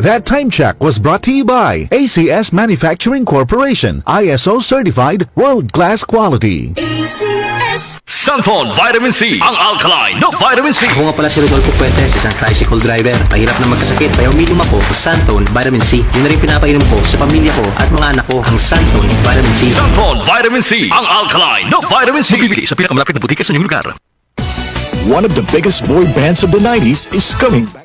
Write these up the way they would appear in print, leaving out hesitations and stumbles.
That time check was brought to you by ACS Manufacturing Corporation, ISO certified world-class quality. ACS Sunfone Vitamin C, ang alkaline na vitamin C. Ako nga pala si Rodolfo Puentes, isang tricycle driver. Mahirap na magkasakit, kaya uminom ako sa Sunfone Vitamin C. Yun na rin pinapainom ko sa pamilya ko at mga anak ko, ang Sunfone Vitamin C. Sunfone Vitamin C, ang alkaline na vitamin C. Mabibili sa pinakamalapit na butika sa inyong lugar. One of the biggest boy bands of the 90s is coming back.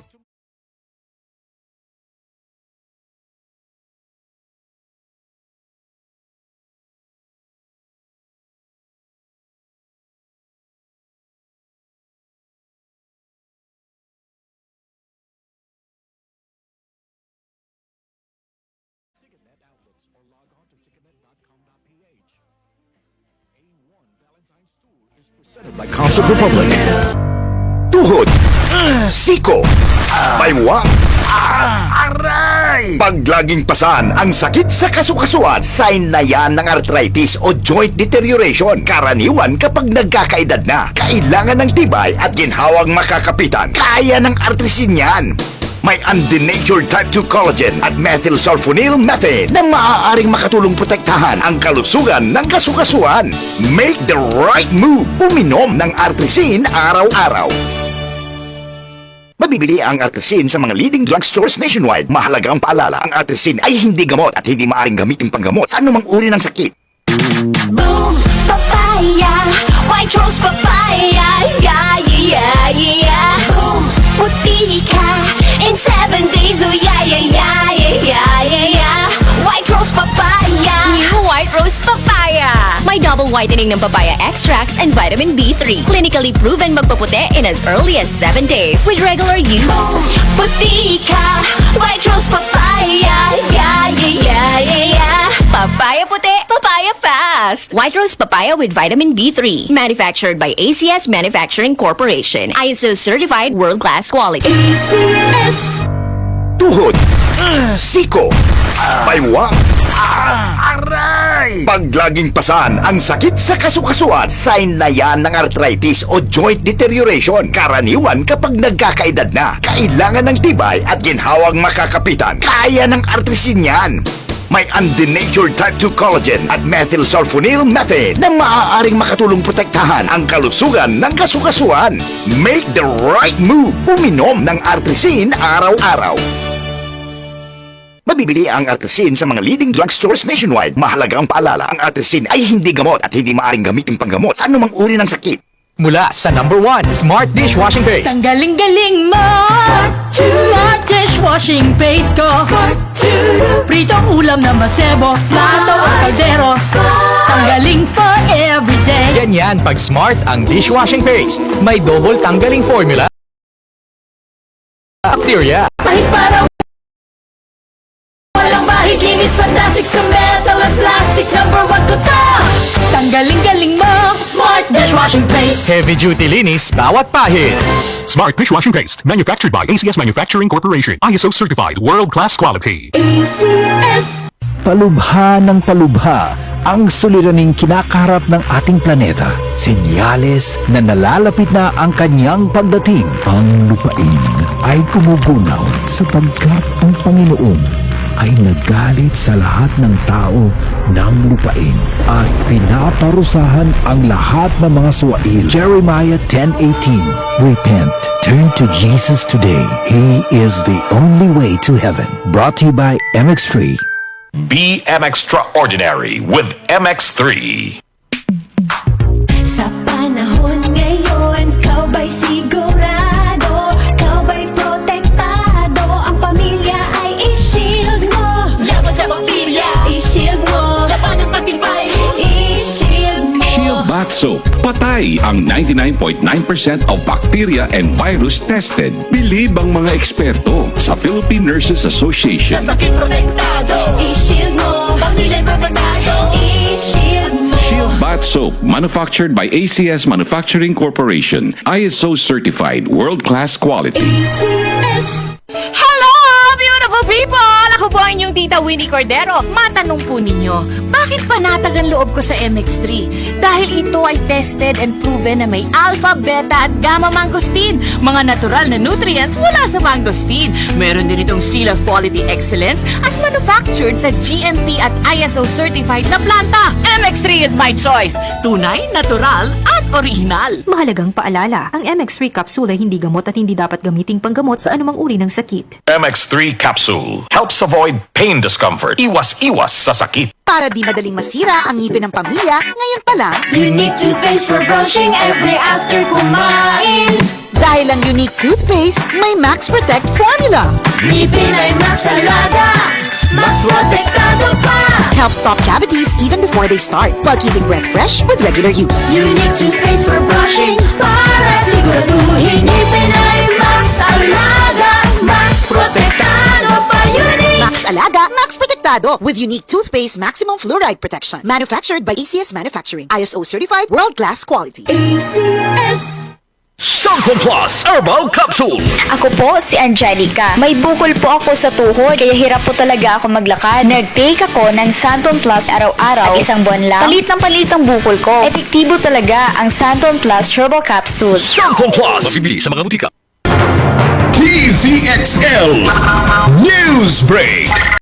By Concert Republic. Tuhod, siko, baywa, aray! Pag laging pasan ang sakit sa kasukasuan, sign na yan ng arthritis o joint deterioration. Karaniwan kapag nagkakaedad na, kailangan ng tibay at ginhawang makakapitan. Kaya ng artrisin yan. May undenatured type 2 collagen at methylsulfonyl methane na maaaring makatulong protektahan ang kalusugan ng kasukasuan. Make the right move. Uminom ng Artrisin araw-araw. Mabibili ang Artrisin sa mga leading drugstores nationwide. Mahalaga ang paalala, ang Artrisin ay hindi gamot at hindi maaaring gamitin panggamot sa anumang uri ng sakit. Boom Papaya White Rose Papaya Yeah, yeah, yeah Boom Puti ka in 7 days Oh yeah, yeah, yeah, yeah, yeah, yeah White Rose Papaya New White Rose Papaya. May double whitening ng papaya extracts and vitamin B3. Clinically proven magpaputi in as early as 7 days with regular use. Boom Puti ka White Rose Papaya Yeah, yeah, yeah, yeah, yeah Papaya puti, papaya fast. White Rose Papaya with vitamin B3. Manufactured by ACS Manufacturing Corporation. ISO certified world-class quality. ACS Tuhod, siko, baywa, aray! Pag laging pasan ang sakit sa kasukasuan, sign na yan ng arthritis o joint deterioration. Karaniwan kapag nagkakaedad na, kailangan ng tibay at ginhawang makakapitan. Kaya ng artrisin yan. May undenatured type 2 collagen at methylsulfonyl methane na maaaring makatulong protektahan ang kalusugan ng kasukasuan. Make the right move. Uminom ng Artrisin araw-araw. Mabibili ang Artrisin sa mga leading drugstores nationwide. Mahalaga ang paalala, ang Artrisin ay hindi gamot at hindi maaaring gamitin panggamot sa anumang uri ng sakit. Mula sa number 1, Smart Dishwashing Paste. Ang galing-galing mo! Smart dishwashing paste ko. Pritong ulam na masebo, plato at kaldero. Tanggaling for everyday. Ganyan pag Smart ang dishwashing paste. May double tanggaling formula. Bacteria. Kahit parang walang mahikinis, fantastic sa metal at plastic. Number 1 ko to! Tanggaling-galing mo! Smart dishwashing paste. Heavy duty linis bawat pahid. Smart Dishwashing Paste, manufactured by ACS Manufacturing Corporation, ISO certified world-class quality. ACS Palubha ng palubha ang suliraning kinakaharap ng ating planeta. Senyales na nalalapit na ang kanyang pagdating. Ang lupain ay gumugunaw sapagkat ang Panginoon ay nagalit sa lahat ng tao ng lupain at pinaparusahan ang lahat ng mga suwail. Jeremiah 10:18. Repent. Turn to Jesus today. He is the only way to heaven. Brought to you by MX3. Be Extraordinary with MX3. Sa panahon ngayon Kau ba'y sigurado Kau ba'y protektado Ang pamilya ay i-shield mo Laban sa bakterya I-shield mo Laban at matibay I-shield mo Shield Bath Soap. Patay ang 99.9% of bacteria and virus tested. Believe ang mga eksperto sa Philippine Nurses Association. Sa sakit protektado I-shield mo Pamilya protektado I-shield mo Shield Bath Soap, manufactured by ACS Manufacturing Corporation. ISO certified world-class quality. ACS Hello, beautiful people! Ako po join yung Tita Winnie Cordero. Matanong po ninyo, bakit panatag ang loob ko sa MX3? Dahil ito ay tested and proven na may alpha, beta at gamma mangosteen. Mga natural na nutrients mula sa mangosteen. Meron din itong Seal of Quality Excellence at manufactured sa GMP at ISO certified na planta. MX3 is my choice. Tunay, natural at original. Mahalagang paalala, ang MX3 capsule ay hindi gamot at hindi dapat gamiting panggamot sa anumang uri ng sakit. MX3 capsule helps avoid pain discomfort. Iwas-iwas sa sakit. Para di madaling masira ang ngipin ng pamilya, ngayon pa lang, Unique toothpaste for brushing every after kumain. dahil ang unique toothpaste, may Max Protect formula. Ngipin ay Max Alaga, Max Protektado pa. Helps stop cavities even before they start, while keeping breath fresh with regular use. Unique toothpaste for brushing para siguraduhin ngipin ay Max Alaga, Max Protektado pa. Unique. Max Alaga, Max Protectado with unique toothpaste maximum fluoride protection. Manufactured by ACS Manufacturing. ISO certified world-class quality. ACS. Santon Plus Herbal Capsule. Ako po si Angelica. May bukol po ako sa tuhod, kaya hirap po talaga ako maglakad. Nag-take ako ng Santon Plus araw-araw at isang buwan lang. Palit ang bukol ko. Epektibo talaga ang Santon Plus Herbal Capsule. Santon Plus. Mabibili sa mga butika. PZXL News Break.